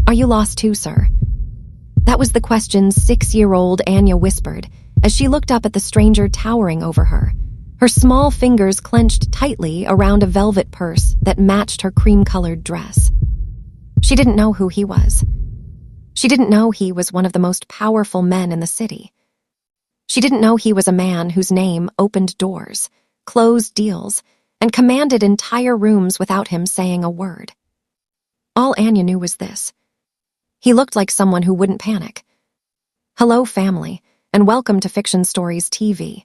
Are you lost too, sir? That was the question 6-year-old Anya whispered as she looked up at the stranger towering over her. Her small fingers clenched tightly around a velvet purse that matched her cream-colored dress. She didn't know who he was. She didn't know he was one of the most powerful men in the city. She didn't know he was a man whose name opened doors, closed deals, and commanded entire rooms without him saying a word. All Anya knew was this. He looked like someone who wouldn't panic. Hello, family, and welcome to Fiction Stories TV.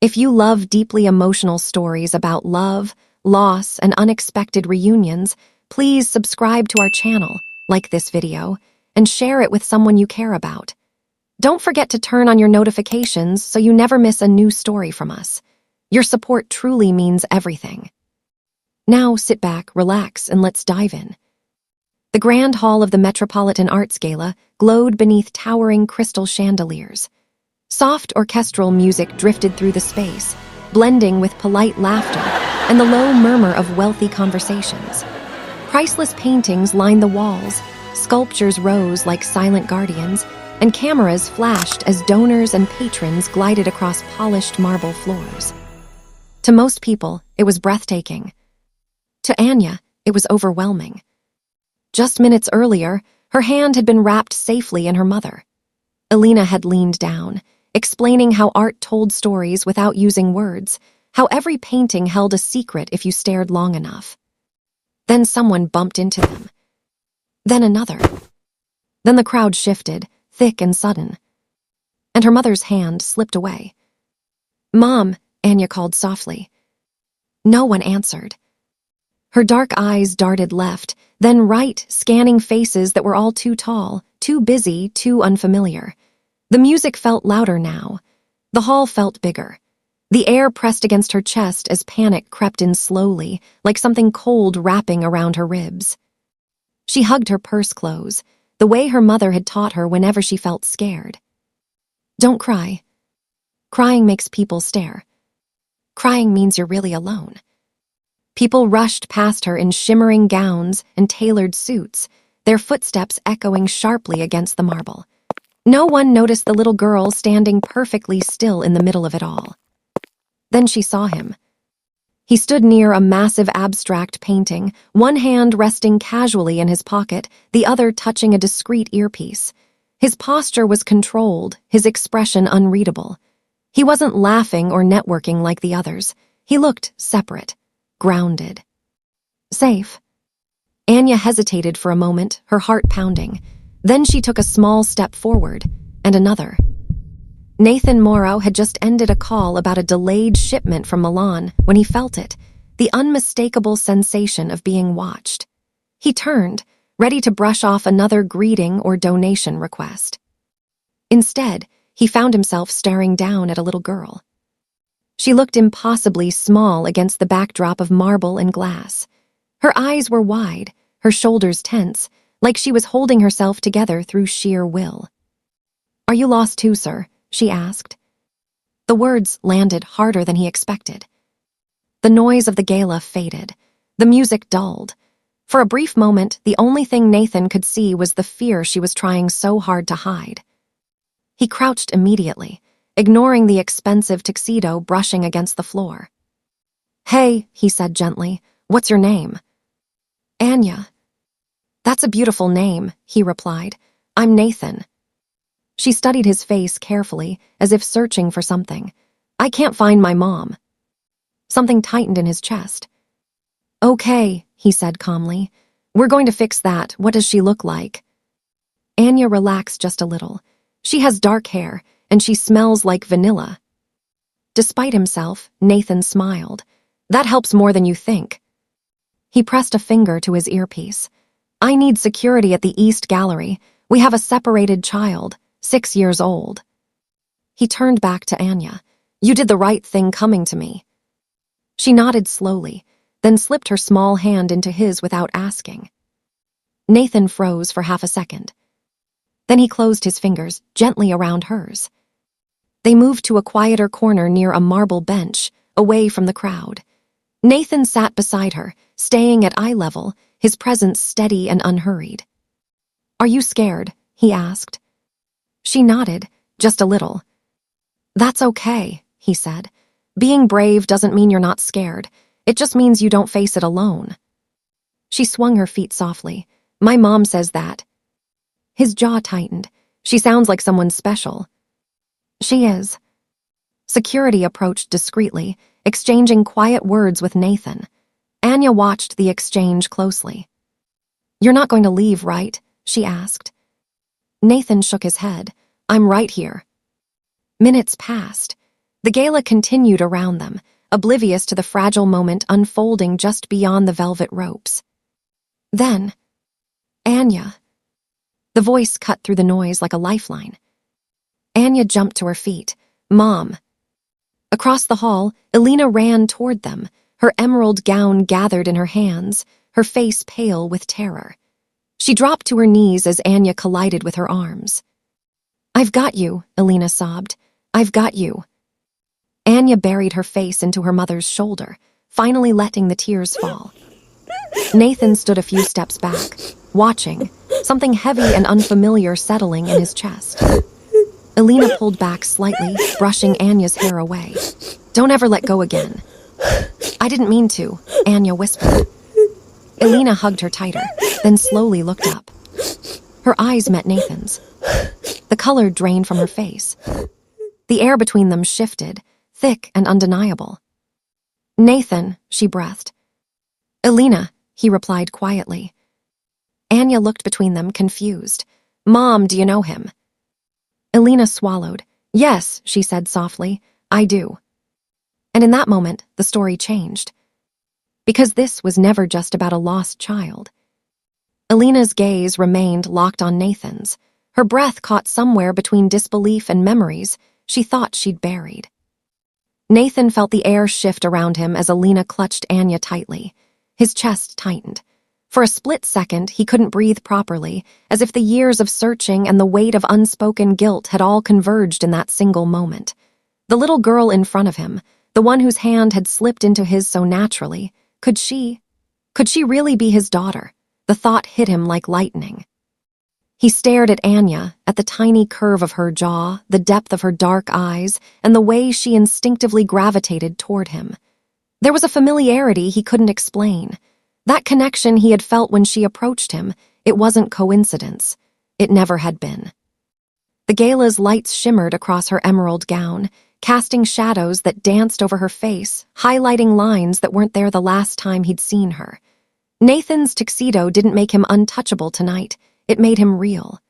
If you love deeply emotional stories about love, loss, and unexpected reunions, please subscribe to our channel, like this video, and share it with someone you care about. Don't forget to turn on your notifications so you never miss a new story from us. Your support truly means everything. Now sit back, relax, and let's dive in. The grand hall of the Metropolitan Arts Gala glowed beneath towering crystal chandeliers. Soft orchestral music drifted through the space, blending with polite laughter and the low murmur of wealthy conversations. Priceless paintings lined the walls, sculptures rose like silent guardians, and cameras flashed as donors and patrons glided across polished marble floors. To most people, it was breathtaking. To Anya, it was overwhelming. Just minutes earlier, her hand had been wrapped safely in her mother. Elena had leaned down, explaining how art told stories without using words, how every painting held a secret if you stared long enough. Then someone bumped into them. Then another. Then the crowd shifted, thick and sudden. And her mother's hand slipped away. "Mom," Anya called softly. No one answered. Her dark eyes darted left, then right, scanning faces that were all too tall, too busy, too unfamiliar. The music felt louder now. The hall felt bigger. The air pressed against her chest as panic crept in slowly, like something cold wrapping around her ribs. She hugged her purse close, the way her mother had taught her whenever she felt scared. Don't cry. Crying makes people stare. Crying means you're really alone. People rushed past her in shimmering gowns and tailored suits, their footsteps echoing sharply against the marble. No one noticed the little girl standing perfectly still in the middle of it all. Then she saw him. He stood near a massive abstract painting, one hand resting casually in his pocket, the other touching a discreet earpiece. His posture was controlled, his expression unreadable. He wasn't laughing or networking like the others. He looked separate, grounded. Safe. Anya hesitated for a moment, her heart pounding. Then she took a small step forward, and another. Nathan Morrow had just ended a call about a delayed shipment from Milan when he felt it, the unmistakable sensation of being watched. He turned, ready to brush off another greeting or donation request. Instead, he found himself staring down at a little girl. She looked impossibly small against the backdrop of marble and glass. Her eyes were wide, her shoulders tense, like she was holding herself together through sheer will. "Are you lost too, sir?" she asked. The words landed harder than he expected. The noise of the gala faded. The music dulled. For a brief moment, the only thing Nathan could see was the fear she was trying so hard to hide. He crouched immediately, ignoring the expensive tuxedo brushing against the floor. "Hey," he said gently, "what's your name?" "Anya." "That's a beautiful name," he replied. "I'm Nathan." She studied his face carefully, as if searching for something. "I can't find my mom." Something tightened in his chest. "Okay," he said calmly. "We're going to fix that. What does she look like?" Anya relaxed just a little. "She has dark hair, and she smells like vanilla." Despite himself, Nathan smiled. "That helps more than you think." He pressed a finger to his earpiece. "I need security at the East Gallery. We have a separated child, 6 years old." He turned back to Anya. "You did the right thing coming to me." She nodded slowly, then slipped her small hand into his without asking. Nathan froze for half a second. Then he closed his fingers gently around hers. They moved to a quieter corner near a marble bench, away from the crowd. Nathan sat beside her, staying at eye level, his presence steady and unhurried. "Are you scared?" he asked. She nodded, just a little. "That's okay," he said. "Being brave doesn't mean you're not scared. It just means you don't face it alone." She swung her feet softly. "My mom says that." His jaw tightened. "She sounds like someone special." "She is." Security approached discreetly, exchanging quiet words with Nathan. Anya watched the exchange closely. "You're not going to leave, right?" she asked. Nathan shook his head. "I'm right here." Minutes passed. The gala continued around them, oblivious to the fragile moment unfolding just beyond the velvet ropes. Then, "Anya." The voice cut through the noise like a lifeline. Anya jumped to her feet. "Mom." Across the hall, Elena ran toward them, her emerald gown gathered in her hands, her face pale with terror. She dropped to her knees as Anya collided with her arms. "I've got you," Elena sobbed. "I've got you." Anya buried her face into her mother's shoulder, finally letting the tears fall. Nathan stood a few steps back, watching, something heavy and unfamiliar settling in his chest. Elena pulled back slightly, brushing Anya's hair away. "Don't ever let go again." "I didn't mean to," Anya whispered. Elena hugged her tighter, then slowly looked up. Her eyes met Nathan's. The color drained from her face. The air between them shifted, thick and undeniable. "Nathan," she breathed. "Elena," he replied quietly. Anya looked between them, confused. "Mom, do you know him?" Elena swallowed. "Yes," she said softly, "I do." And in that moment, the story changed. Because this was never just about a lost child. Elena's gaze remained locked on Nathan's. Her breath caught somewhere between disbelief and memories she thought she'd buried. Nathan felt the air shift around him as Elena clutched Anya tightly. His chest tightened. For a split second, he couldn't breathe properly, as if the years of searching and the weight of unspoken guilt had all converged in that single moment. The little girl in front of him, the one whose hand had slipped into his so naturally, could she really be his daughter? The thought hit him like lightning. He stared at Anya, at the tiny curve of her jaw, the depth of her dark eyes, and the way she instinctively gravitated toward him. There was a familiarity he couldn't explain. That connection he had felt when she approached him, it wasn't coincidence. It never had been. The gala's lights shimmered across her emerald gown, casting shadows that danced over her face, highlighting lines that weren't there the last time he'd seen her. Nathan's tuxedo didn't make him untouchable tonight. It made him real.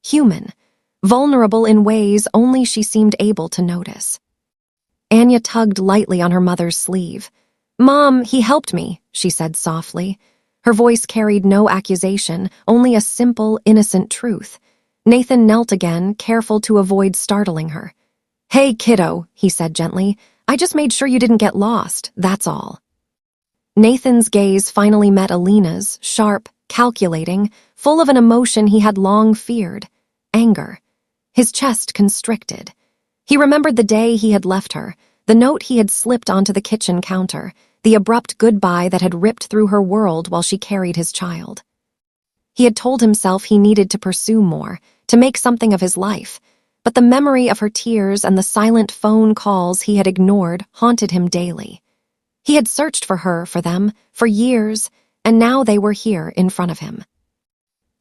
Human. Vulnerable in ways only she seemed able to notice. Anya tugged lightly on her mother's sleeve. "Mom, he helped me," she said softly. Her voice carried no accusation, only a simple, innocent truth. Nathan knelt again, careful to avoid startling her. "Hey, kiddo," he said gently. "I just made sure you didn't get lost, that's all." Nathan's gaze finally met Elena's, sharp, calculating, full of an emotion he had long feared, anger. His chest constricted. He remembered the day he had left her, the note he had slipped onto the kitchen counter, the abrupt goodbye that had ripped through her world while she carried his child. He had told himself he needed to pursue more, to make something of his life, but the memory of her tears and the silent phone calls he had ignored haunted him daily. He had searched for them, for years, and now they were here in front of him.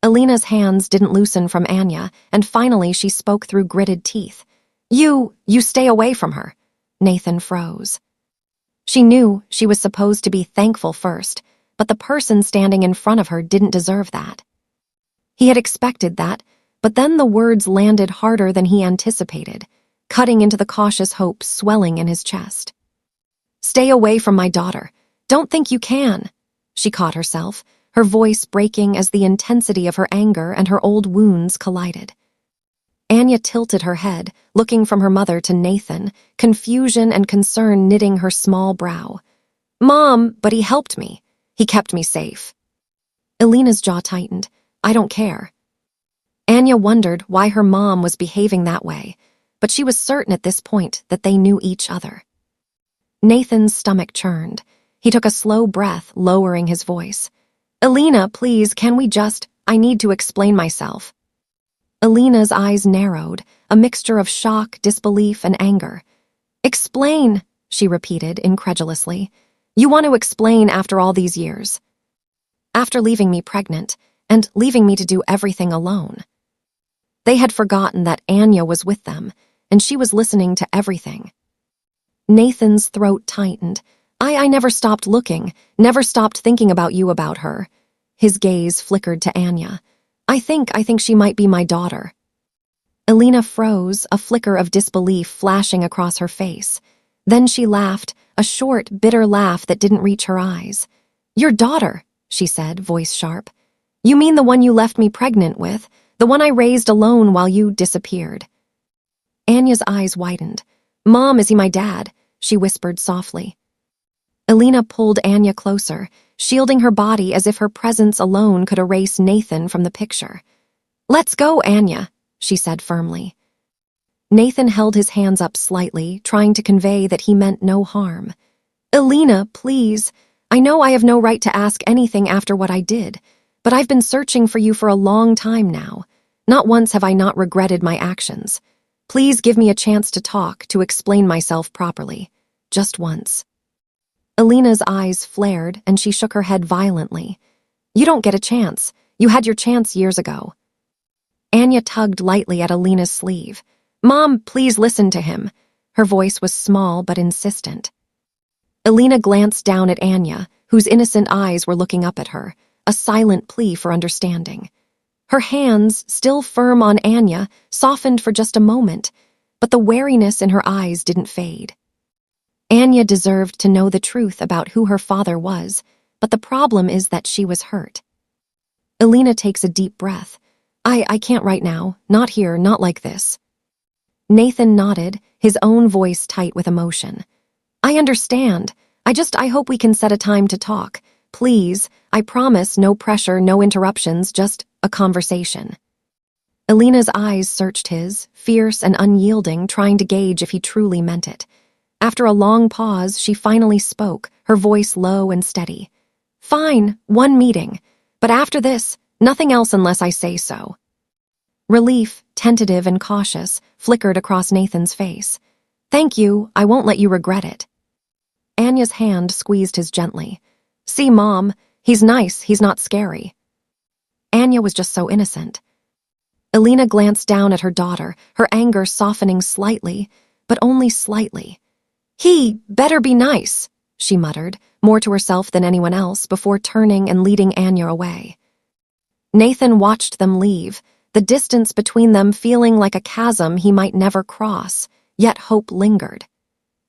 Elena's hands didn't loosen from Anya, and finally she spoke through gritted teeth. You stay away from her." Nathan froze. She knew she was supposed to be thankful first, but the person standing in front of her didn't deserve that. He had expected that, but then the words landed harder than he anticipated, cutting into the cautious hope swelling in his chest. "Stay away from my daughter. Don't think you can." She caught herself, her voice breaking as the intensity of her anger and her old wounds collided. Anya tilted her head, looking from her mother to Nathan, confusion and concern knitting her small brow. "Mom, but he helped me. He kept me safe." Elena's jaw tightened. "I don't care." Anya wondered why her mom was behaving that way, but she was certain at this point that they knew each other. Nathan's stomach churned. He took a slow breath, lowering his voice. "Elena, please, can we just— I need to explain myself." Alina's eyes narrowed, a mixture of shock, disbelief, and anger. "Explain," she repeated incredulously. "You want to explain after all these years? After leaving me pregnant, and leaving me to do everything alone." They had forgotten that Anya was with them, and she was listening to everything. Nathan's throat tightened. I never stopped looking, never stopped thinking about you, about her." His gaze flickered to Anya. I think she might be my daughter." Alina froze, a flicker of disbelief flashing across her face. Then she laughed, a short, bitter laugh that didn't reach her eyes. "Your daughter," she said, voice sharp. "You mean the one you left me pregnant with, the one I raised alone while you disappeared?" Anya's eyes widened. "Mom, is he my dad?" she whispered softly. Alina pulled Anya closer, shielding her body as if her presence alone could erase Nathan from the picture. "Let's go, Anya," she said firmly. Nathan held his hands up slightly, trying to convey that he meant no harm. "Alina, please. I know I have no right to ask anything after what I did, but I've been searching for you for a long time now. Not once have I not regretted my actions. Please give me a chance to talk, to explain myself properly. Just once." Alina's eyes flared, and she shook her head violently. "You don't get a chance. You had your chance years ago." Anya tugged lightly at Alina's sleeve. "Mom, please listen to him." Her voice was small but insistent. Alina glanced down at Anya, whose innocent eyes were looking up at her, a silent plea for understanding. Her hands, still firm on Anya, softened for just a moment, but the wariness in her eyes didn't fade. Anya deserved to know the truth about who her father was, but the problem is that she was hurt. Alina takes a deep breath. I can't right now. Not here, not like this." Nathan nodded, his own voice tight with emotion. "I understand. I hope we can set a time to talk. Please, I promise, no pressure, no interruptions, just a conversation." Alina's eyes searched his, fierce and unyielding, trying to gauge if he truly meant it. After a long pause, she finally spoke, her voice low and steady. "Fine, one meeting. But after this, nothing else unless I say so." Relief, tentative and cautious, flickered across Nathan's face. "Thank you, I won't let you regret it." Anya's hand squeezed his gently. "See, Mom, he's nice, he's not scary." Anya was just so innocent. Alina glanced down at her daughter, her anger softening slightly, but only slightly. "He better be nice," she muttered, more to herself than anyone else, before turning and leading Anya away. Nathan watched them leave, the distance between them feeling like a chasm he might never cross, yet hope lingered.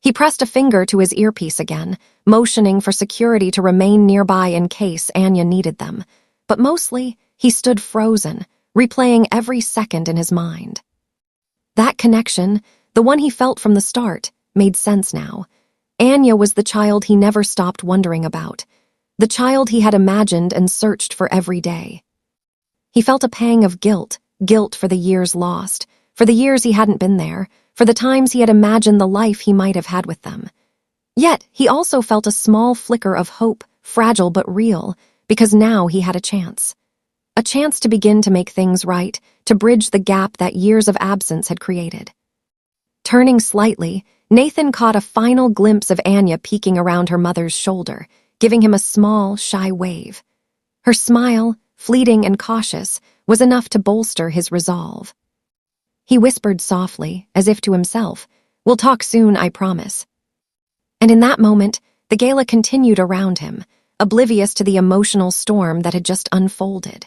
He pressed a finger to his earpiece again, motioning for security to remain nearby in case Anya needed them, but mostly he stood frozen, replaying every second in his mind. That connection, the one he felt from the start, made sense now. Anya was the child he never stopped wondering about, the child he had imagined and searched for every day. He felt a pang of guilt for the years lost, for the years he hadn't been there, for the times he had imagined the life he might have had with them. Yet he also felt a small flicker of hope, fragile but real, because now he had a chance. A chance to begin to make things right, to bridge the gap that years of absence had created. Turning slightly, Nathan caught a final glimpse of Anya peeking around her mother's shoulder, giving him a small, shy wave. Her smile, fleeting and cautious, was enough to bolster his resolve. He whispered softly, as if to himself, "We'll talk soon, I promise." And in that moment, the gala continued around him, oblivious to the emotional storm that had just unfolded.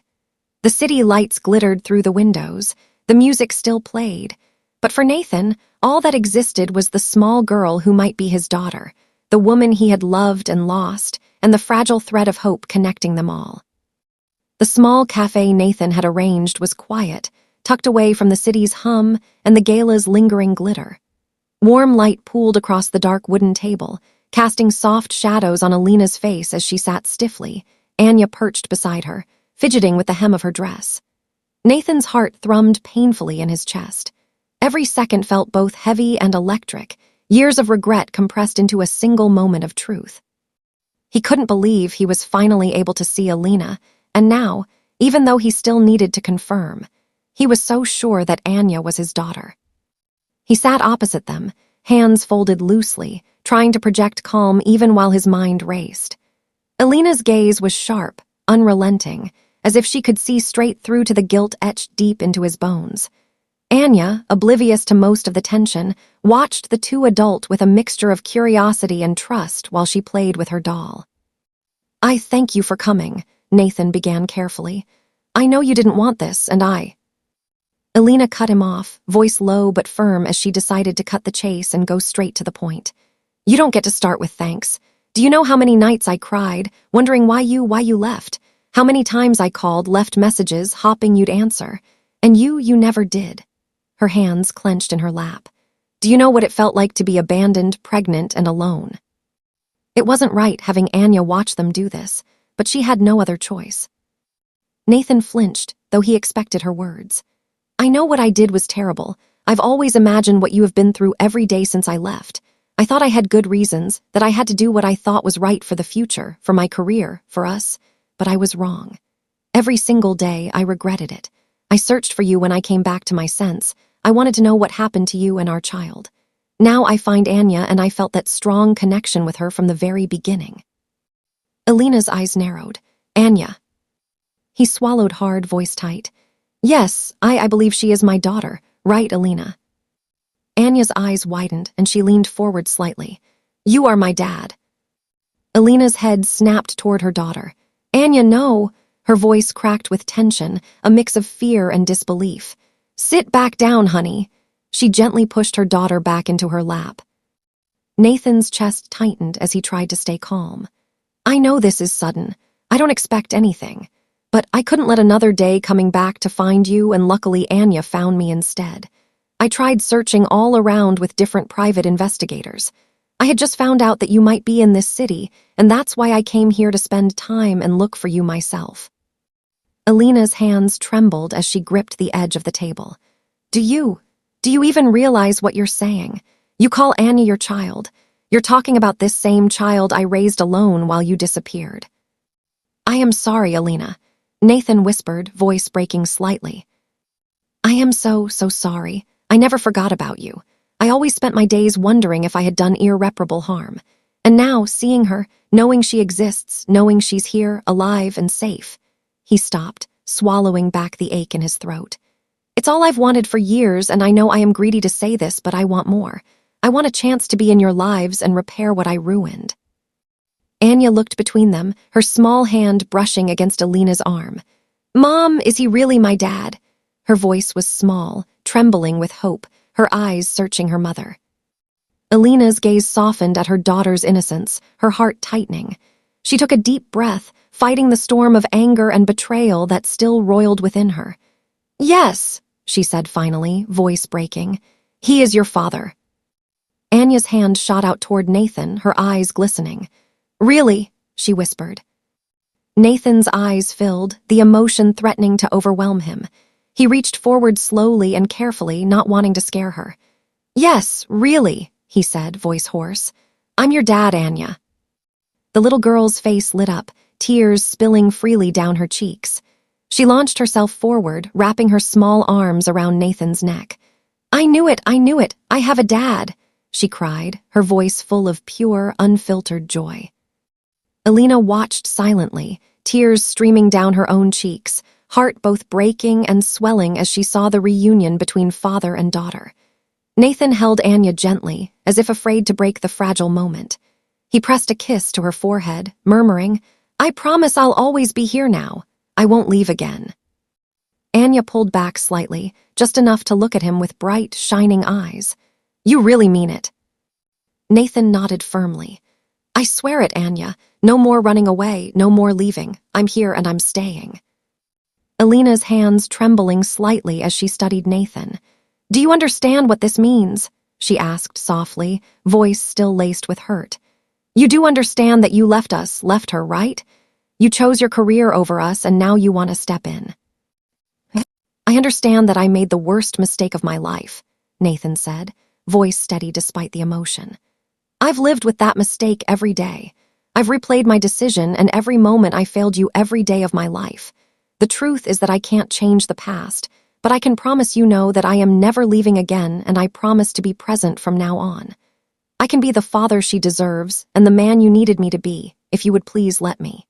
The city lights glittered through the windows, the music still played, but for Nathan, all that existed was the small girl who might be his daughter, the woman he had loved and lost, and the fragile thread of hope connecting them all. The small cafe Nathan had arranged was quiet, tucked away from the city's hum and the gala's lingering glitter. Warm light pooled across the dark wooden table, casting soft shadows on Alina's face as she sat stiffly, Anya perched beside her, fidgeting with the hem of her dress. Nathan's heart thrummed painfully in his chest. Every second felt both heavy and electric, years of regret compressed into a single moment of truth. He couldn't believe he was finally able to see Alina, and now, even though he still needed to confirm. He was so sure that Anya was his daughter. He sat opposite them, hands folded loosely, trying to project calm even while his mind raced. Alina's gaze was sharp, unrelenting, as if she could see straight through to the guilt etched deep into his bones. Anya, oblivious to most of the tension, watched the two adult with a mixture of curiosity and trust while she played with her doll. "I thank you for coming," Nathan began carefully. "I know you didn't want this, and Alina cut him off, voice low but firm as she decided to cut the chase and go straight to the point. "You don't get to start with thanks. Do you know how many nights I cried, wondering why you left? How many times I called, left messages, hoping you'd answer? And you never did." Her hands clenched in her lap. "Do you know what it felt like to be abandoned, pregnant, and alone?" It wasn't right having Anya watch them do this, but she had no other choice. Nathan flinched, though he expected her words. "I know what I did was terrible. I've always imagined what you have been through every day since I left. I thought I had good reasons, that I had to do what I thought was right for the future, for my career, for us. But I was wrong. Every single day, I regretted it. I searched for you when I came back to my sense. I wanted to know what happened to you and our child. Now I find Anya, and I felt that strong connection with her from the very beginning." Alina's eyes narrowed. "Anya." He swallowed hard, voice tight. "Yes, I believe she is my daughter, right, Alina?" Anya's eyes widened, and she leaned forward slightly. "You are my dad." Alina's head snapped toward her daughter. "Anya, no!" Her voice cracked with tension, a mix of fear and disbelief. "Sit back down, honey." She gently pushed her daughter back into her lap. Nathan's chest tightened as he tried to stay calm. "I know this is sudden. I don't expect anything. But I couldn't let another day coming back to find you, and luckily Anya found me instead. I tried searching all around with different private investigators. I had just found out that you might be in this city, and that's why I came here to spend time and look for you myself." Alina's hands trembled as she gripped the edge of the table. Do you even realize what you're saying? You call Anya your child. You're talking about this same child I raised alone while you disappeared." "I am sorry, Alina," Nathan whispered, voice breaking slightly. "I am so sorry. I never forgot about you. I always spent my days wondering if I had done irreparable harm. And now, seeing her, knowing she exists, knowing she's here, alive and safe." He stopped, swallowing back the ache in his throat. "It's all I've wanted for years, and I know I am greedy to say this, but I want more. I want a chance to be in your lives and repair what I ruined." Anya looked between them, her small hand brushing against Alina's arm. "Mom, is he really my dad?" Her voice was small, trembling with hope, her eyes searching her mother. Alina's gaze softened at her daughter's innocence, her heart tightening. She took a deep breath, fighting the storm of anger and betrayal that still roiled within her. "Yes," she said finally, voice breaking. "He is your father." Anya's hand shot out toward Nathan, her eyes glistening. "Really?" she whispered. Nathan's eyes filled, the emotion threatening to overwhelm him. He reached forward slowly and carefully, not wanting to scare her. "Yes, really," he said, voice hoarse. "I'm your dad, Anya." The little girl's face lit up, tears spilling freely down her cheeks. She launched herself forward, wrapping her small arms around Nathan's neck. I knew it, I have a dad," she cried, her voice full of pure, unfiltered joy. Alina watched silently, tears streaming down her own cheeks, heart both breaking and swelling as she saw the reunion between father and daughter. Nathan held Anya gently, as if afraid to break the fragile moment. He pressed a kiss to her forehead, murmuring, "I promise I'll always be here now. I won't leave again." Anya pulled back slightly, just enough to look at him with bright, shining eyes. "You really mean it?" Nathan nodded firmly. "I swear it, Anya. No more running away, no more leaving. I'm here and I'm staying." Alina's hands trembling slightly as she studied Nathan. "Do you understand what this means?" she asked softly, voice still laced with hurt. "You do understand that you left her, right? You chose your career over us, and now you want to step in." "I understand that I made the worst mistake of my life," Nathan said, voice steady despite the emotion. "I've lived with that mistake every day. I've replayed my decision, and every moment I failed you every day of my life. The truth is that I can't change the past, but I can promise you know that I am never leaving again, and I promise to be present from now on. I can be the father she deserves and the man you needed me to be, if you would please let me."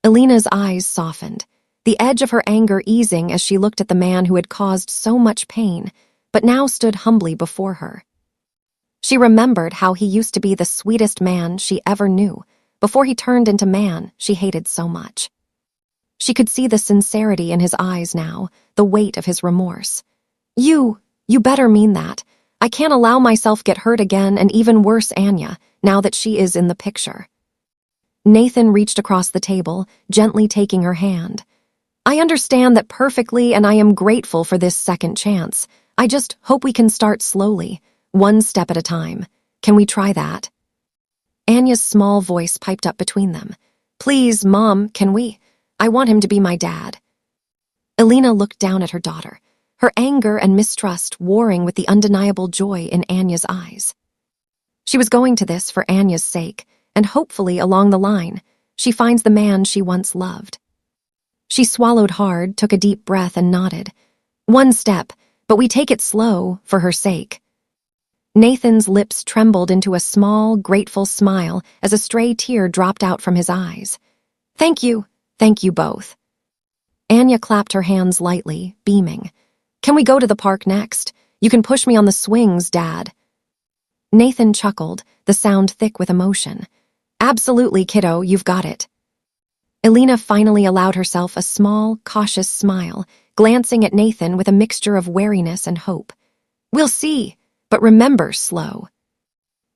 Elena's eyes softened, the edge of her anger easing as she looked at the man who had caused so much pain, but now stood humbly before her. She remembered how he used to be the sweetest man she ever knew, before he turned into man she hated so much. She could see the sincerity in his eyes now, the weight of his remorse. You better mean that. I can't allow myself get hurt again, and even worse, Anya, now that she is in the picture." Nathan reached across the table, gently taking her hand. "I understand that perfectly, and I am grateful for this second chance. I just hope we can start slowly, one step at a time. Can we try that?" Anya's small voice piped up between them. "Please, Mom, can we? I want him to be my dad." Elena looked down at her daughter, her anger and mistrust warring with the undeniable joy in Anya's eyes. She was going to this for Anya's sake, and hopefully along the line, she finds the man she once loved. She swallowed hard, took a deep breath, and nodded. "One step, but we take it slow, for her sake." Nathan's lips trembled into a small, grateful smile as a stray tear dropped out from his eyes. Thank you both." Anya clapped her hands lightly, beaming. "Can we go to the park next? You can push me on the swings, Dad." Nathan chuckled, the sound thick with emotion. "Absolutely, kiddo, you've got it." Elena finally allowed herself a small, cautious smile, glancing at Nathan with a mixture of wariness and hope. "We'll see, but remember, slow."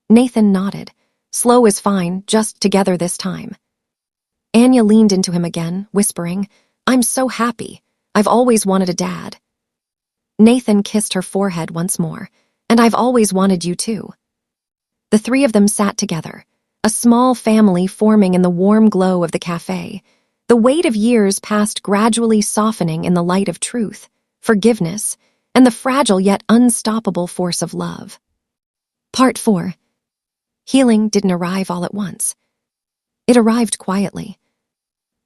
Nathan nodded. "Slow is fine, just together this time." Anya leaned into him again, whispering, "I'm so happy. I've always wanted a dad." Nathan kissed her forehead once more. "And I've always wanted you too." The three of them sat together, a small family forming in the warm glow of the cafe, the weight of years past gradually softening in the light of truth, forgiveness, and the fragile yet unstoppable force of love. Part 4. Healing didn't arrive all at once. It arrived quietly.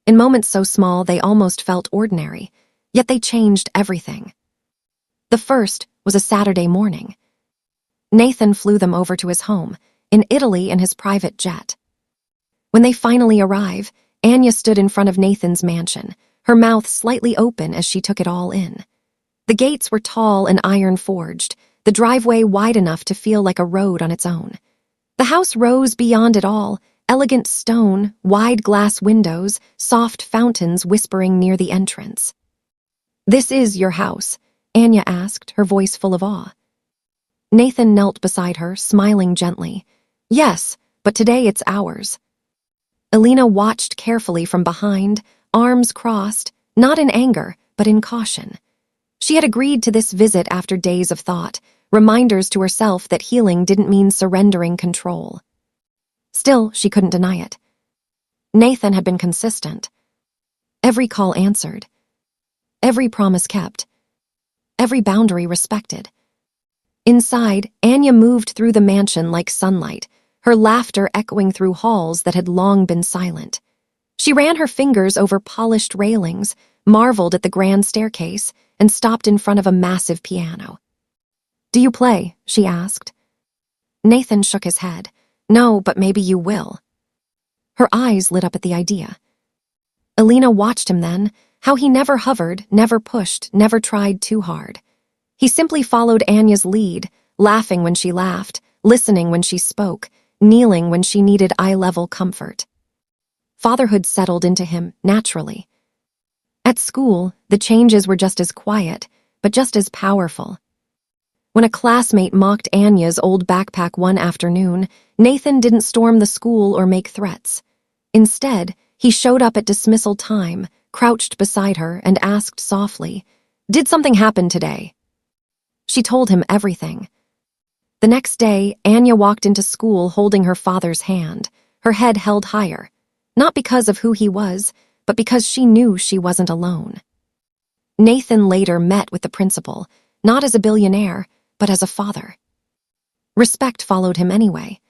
In moments so small they almost felt ordinary, yet they changed everything. The first was a Saturday morning. Nathan flew them over to his home, in Italy, in his private jet. When they finally arrive, Anya stood in front of Nathan's mansion, her mouth slightly open as she took it all in. The gates were tall and iron-forged, the driveway wide enough to feel like a road on its own. The house rose beyond it all, elegant stone, wide glass windows, soft fountains whispering near the entrance. "This is your house?" Anya asked, her voice full of awe. Nathan knelt beside her, smiling gently. "Yes, but today it's ours." Elena watched carefully from behind, arms crossed, not in anger, but in caution. She had agreed to this visit after days of thought, reminders to herself that healing didn't mean surrendering control. Still, she couldn't deny it. Nathan had been consistent. Every call answered. Every promise kept. Every boundary respected. Inside, Anya moved through the mansion like sunlight, her laughter echoing through halls that had long been silent. She ran her fingers over polished railings, marveled at the grand staircase, and stopped in front of a massive piano. "Do you play?" she asked. Nathan shook his head. "No, but maybe you will." Her eyes lit up at the idea. Elena watched him then, how he never hovered, never pushed, never tried too hard. He simply followed Anya's lead, laughing when she laughed, listening when she spoke, kneeling when she needed eye-level comfort. Fatherhood settled into him naturally. At school, the changes were just as quiet, but just as powerful. When a classmate mocked Anya's old backpack one afternoon, Nathan didn't storm the school or make threats. Instead, he showed up at dismissal time, crouched beside her, and asked softly, "Did something happen today?" She told him everything. The next day, Anya walked into school holding her father's hand, her head held higher, not because of who he was, but because she knew she wasn't alone. Nathan later met with the principal, not as a billionaire, but as a father. Respect followed him anyway.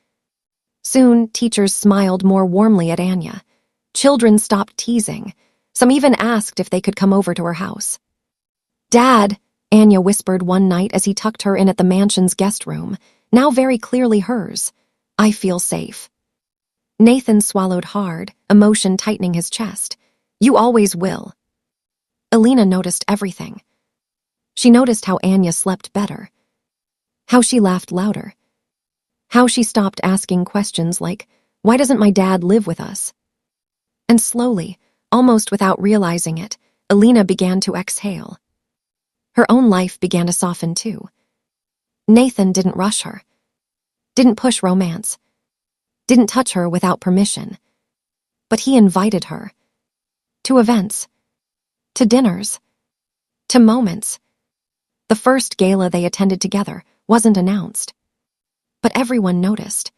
Soon, teachers smiled more warmly at Anya. Children stopped teasing. Some even asked if they could come over to her house. "Dad," Anya whispered one night as he tucked her in at the mansion's guest room, now very clearly hers. "I feel safe." Nathan swallowed hard, emotion tightening his chest. "You always will." Alina noticed everything. She noticed how Anya slept better, how she laughed louder, how she stopped asking questions like, "Why doesn't my dad live with us?" And slowly, almost without realizing it, Alina began to exhale. Her own life began to soften too. Nathan didn't rush her, didn't push romance, didn't touch her without permission. But he invited her. To events, to dinners, to moments. The first gala they attended together wasn't announced, but everyone noticed.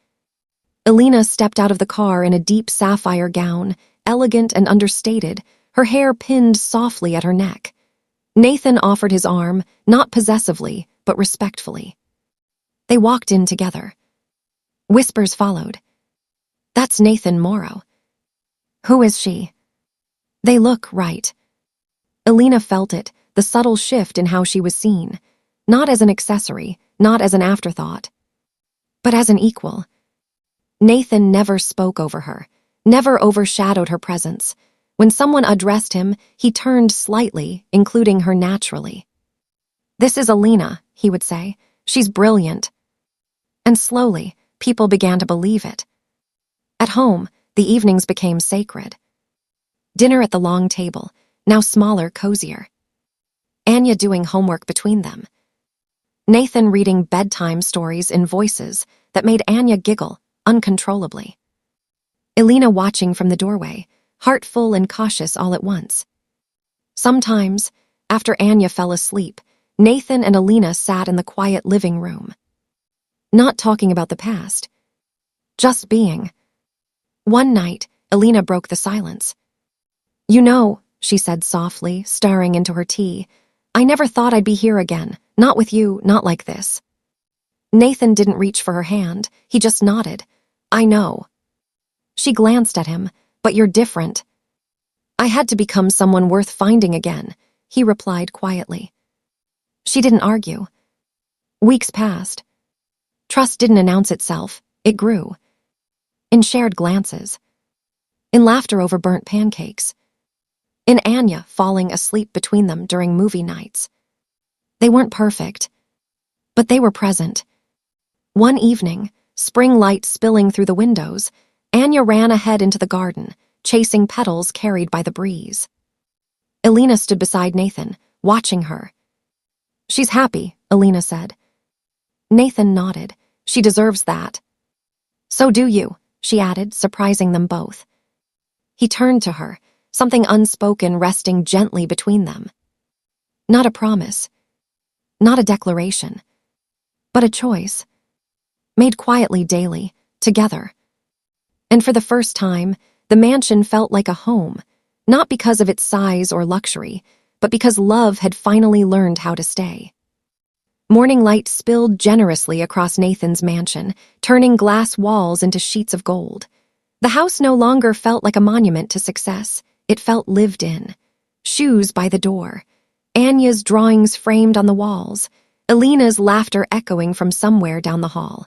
Alina stepped out of the car in a deep sapphire gown, elegant and understated, her hair pinned softly at her neck. Nathan offered his arm, not possessively, but respectfully. They walked in together. Whispers followed. "That's Nathan Morrow." "Who is she?" "They look right." Alina felt it, the subtle shift in how she was seen. Not as an accessory, not as an afterthought, but as an equal. Nathan never spoke over her, never overshadowed her presence. When someone addressed him, he turned slightly, including her naturally. "This is Alina," he would say. "She's brilliant." And slowly, people began to believe it. At home, the evenings became sacred. Dinner at the long table, now smaller, cozier. Anya doing homework between them. Nathan reading bedtime stories in voices that made Anya giggle uncontrollably. Alina watching from the doorway, heartful and cautious all at once. Sometimes, after Anya fell asleep, Nathan and Alina sat in the quiet living room. Not talking about the past, just being. One night, Alina broke the silence. "You know," she said softly, staring into her tea, "I never thought I'd be here again, not with you, not like this." Nathan didn't reach for her hand, he just nodded. "I know." She glanced at him. "But you're different." "I had to become someone worth finding again," he replied quietly. She didn't argue. Weeks passed. Trust didn't announce itself, it grew. In shared glances. In laughter over burnt pancakes. In Anya falling asleep between them during movie nights. They weren't perfect, but they were present. One evening, spring light spilling through the windows, Anya ran ahead into the garden, chasing petals carried by the breeze. Alina stood beside Nathan, watching her. "She's happy," Alina said. Nathan nodded. "She deserves that." "So do you," she added, surprising them both. He turned to her, something unspoken resting gently between them. Not a promise, not a declaration, but a choice, made quietly daily, together. And for the first time, the mansion felt like a home, not because of its size or luxury, but because love had finally learned how to stay. Morning light spilled generously across Nathan's mansion, turning glass walls into sheets of gold. The house no longer felt like a monument to success, it felt lived in. Shoes by the door, Anya's drawings framed on the walls, Alina's laughter echoing from somewhere down the hall.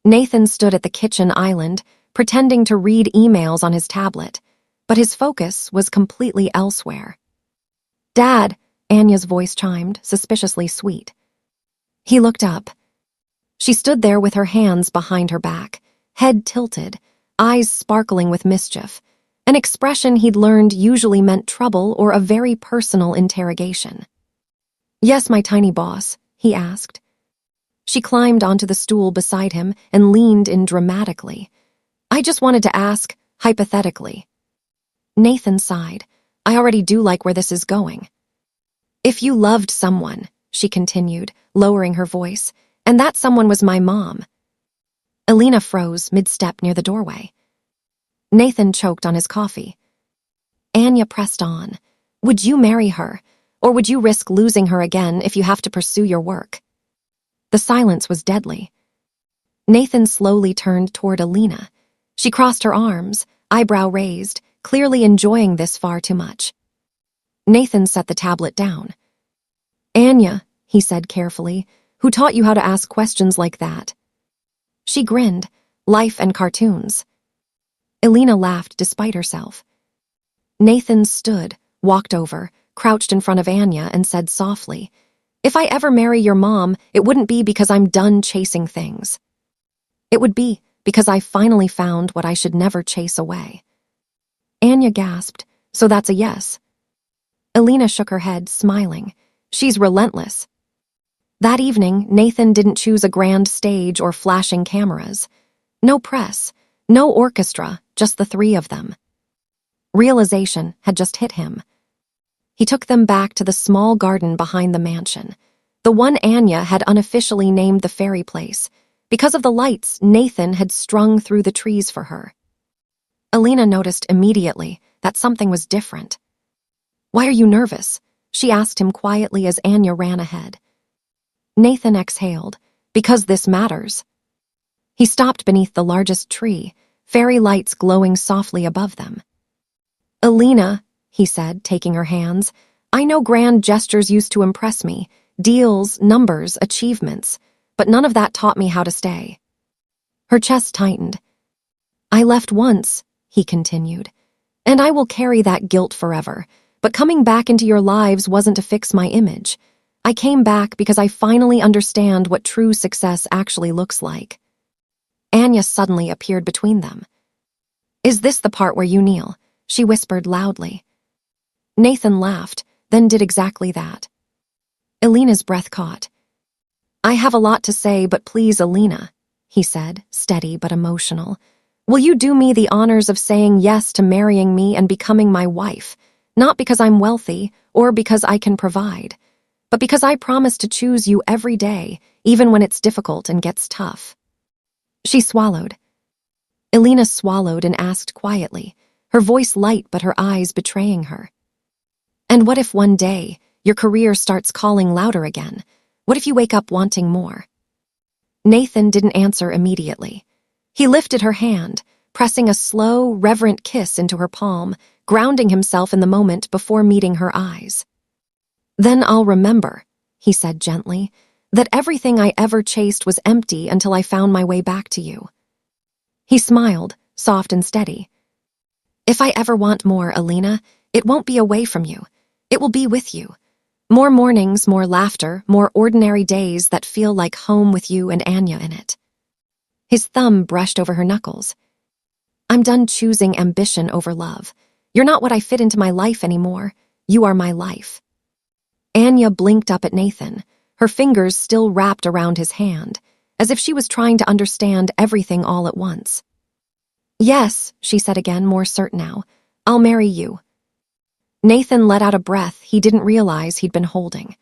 Nathan stood at the kitchen island, pretending to read emails on his tablet, but his focus was completely elsewhere. "Dad," Anya's voice chimed, suspiciously sweet. He looked up. She stood there with her hands behind her back, head tilted, eyes sparkling with mischief, an expression he'd learned usually meant trouble or a very personal interrogation. "Yes, my tiny boss," he asked. She climbed onto the stool beside him and leaned in dramatically. "I just wanted to ask, hypothetically." Nathan sighed. "I already do like where this is going." "If you loved someone," she continued, lowering her voice, "and that someone was my mom." Alina froze mid-step near the doorway. Nathan choked on his coffee. Anya pressed on. "Would you marry her, or would you risk losing her again if you have to pursue your work?" The silence was deadly. Nathan slowly turned toward Alina. She crossed her arms, eyebrow raised, clearly enjoying this far too much. Nathan set the tablet down. "Anya," he said carefully, "who taught you how to ask questions like that?" She grinned. "Life and cartoons." Elena laughed despite herself. Nathan stood, walked over, crouched in front of Anya, and said softly, "If I ever marry your mom, it wouldn't be because I'm done chasing things. It would be because I finally found what I should never chase away." Anya gasped. "So that's a yes?" Elena shook her head, smiling. "She's relentless." That evening, Nathan didn't choose a grand stage or flashing cameras. No press, no orchestra, just the three of them. Realization had just hit him. He took them back to the small garden behind the mansion, the one Anya had unofficially named the fairy place, because of the lights Nathan had strung through the trees for her. Elena noticed immediately that something was different. "Why are you nervous?" she asked him quietly as Anya ran ahead. Nathan exhaled. "Because this matters." He stopped beneath the largest tree, fairy lights glowing softly above them. "Elena," he said, taking her hands, "I know grand gestures used to impress me, deals, numbers, achievements, but none of that taught me how to stay." Her chest tightened. "I left once," he continued, "and I will carry that guilt forever, but coming back into your lives wasn't to fix my image. I came back because I finally understand what true success actually looks like." Anya suddenly appeared between them. "Is this the part where you kneel?" she whispered loudly. Nathan laughed, then did exactly that. Elena's breath caught. "I have a lot to say, but please, Elena," he said, steady but emotional. "Will you do me the honors of saying yes to marrying me and becoming my wife, not because I'm wealthy or because I can provide, but because I promise to choose you every day, even when it's difficult and gets tough." She swallowed. Elena swallowed and asked quietly, her voice light but her eyes betraying her. "And what if one day your career starts calling louder again? What if you wake up wanting more?" Nathan didn't answer immediately. He lifted her hand, pressing a slow, reverent kiss into her palm, grounding himself in the moment before meeting her eyes. "Then I'll remember," he said gently, "that everything I ever chased was empty until I found my way back to you." He smiled, soft and steady. "If I ever want more, Elena, it won't be away from you. It will be with you. More mornings, more laughter, more ordinary days that feel like home with you and Anya in it." His thumb brushed over her knuckles. "I'm done choosing ambition over love. You're not what I fit into my life anymore. You are my life." Anya blinked up at Nathan, her fingers still wrapped around his hand, as if she was trying to understand everything all at once. "Yes," she said again, more certain now. "I'll marry you." Nathan let out a breath he didn't realize he'd been holding.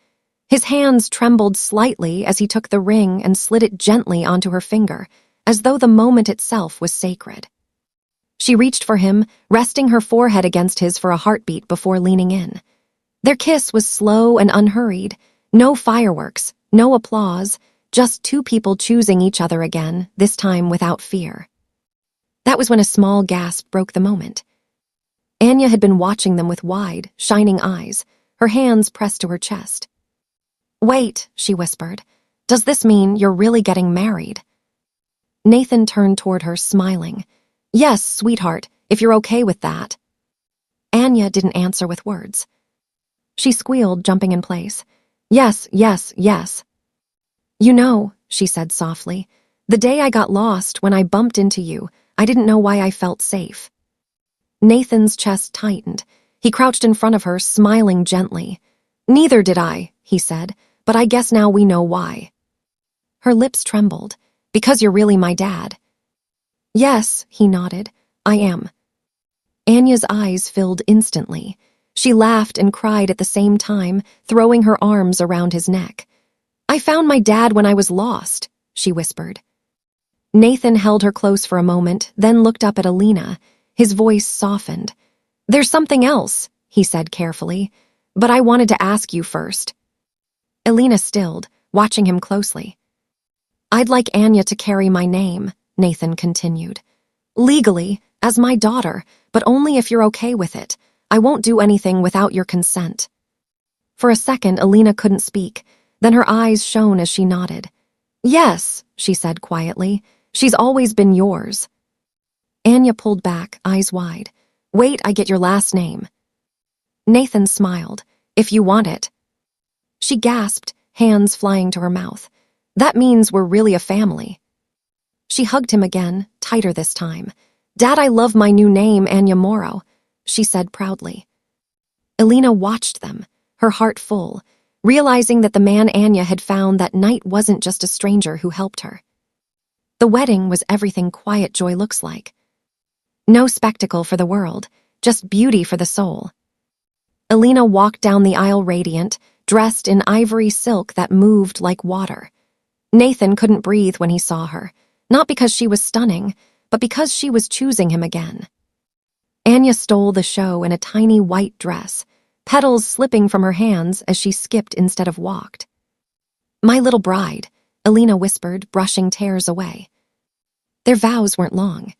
His hands trembled slightly as he took the ring and slid it gently onto her finger, as though the moment itself was sacred. She reached for him, resting her forehead against his for a heartbeat before leaning in. Their kiss was slow and unhurried, no fireworks, no applause, just two people choosing each other again, this time without fear. That was when a small gasp broke the moment. Anya had been watching them with wide, shining eyes, her hands pressed to her chest. "Wait," she whispered. "Does this mean you're really getting married?" Nathan turned toward her, smiling. "Yes, sweetheart, if you're okay with that." Anya didn't answer with words. She squealed, jumping in place. "Yes, yes, yes." "You know," she said softly, "the day I got lost, when I bumped into you, I didn't know why I felt safe." Nathan's chest tightened. He crouched in front of her, smiling gently. "Neither did I," he said, "but I guess now we know why." Her lips trembled. "Because you're really my dad." "Yes," he nodded, "I am." Anya's eyes filled instantly. She laughed and cried at the same time, throwing her arms around his neck. "I found my dad when I was lost," she whispered. Nathan held her close for a moment, then looked up at Elena. His voice softened. "There's something else," he said carefully, "but I wanted to ask you first." Elena stilled, watching him closely. "I'd like Anya to carry my name," Nathan continued. "Legally, As my daughter, but only if you're okay with it. I won't do anything without your consent." For a second, Alina couldn't speak. Then her eyes shone as she nodded. "Yes," she said quietly. "She's always been yours." Anya pulled back, eyes wide. "Wait, I get your last name." Nathan smiled. "If you want it." She gasped, hands flying to her mouth. "That means we're really a family." She hugged him again, tighter this time. "Dad, I love my new name, Anya Morrow," she said proudly. Alina watched them, her heart full, realizing that the man Anya had found that night wasn't just a stranger who helped her. The wedding was everything quiet joy looks like. No spectacle for the world, just beauty for the soul. Alina walked down the aisle radiant, dressed in ivory silk that moved like water. Nathan couldn't breathe when he saw her, not because she was stunning, but because she was choosing him again. Anya stole the show in a tiny white dress, petals slipping from her hands as she skipped instead of walked. "My little bride," Alina whispered, brushing tears away. Their vows weren't long.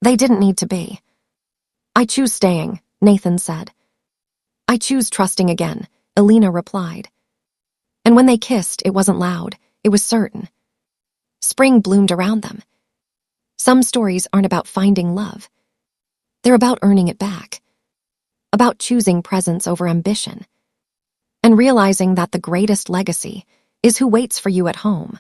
They didn't need to be. "I choose staying," Nathan said. "I choose trusting again," Alina replied. And when they kissed, it wasn't loud, it was certain. Spring bloomed around them. Some stories aren't about finding love. They're about earning it back. About choosing presence over ambition. And realizing that the greatest legacy is who waits for you at home.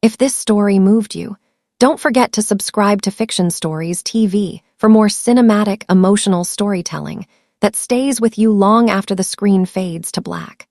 If this story moved you, don't forget to subscribe to Fiction Stories TV for more cinematic, emotional storytelling that stays with you long after the screen fades to black.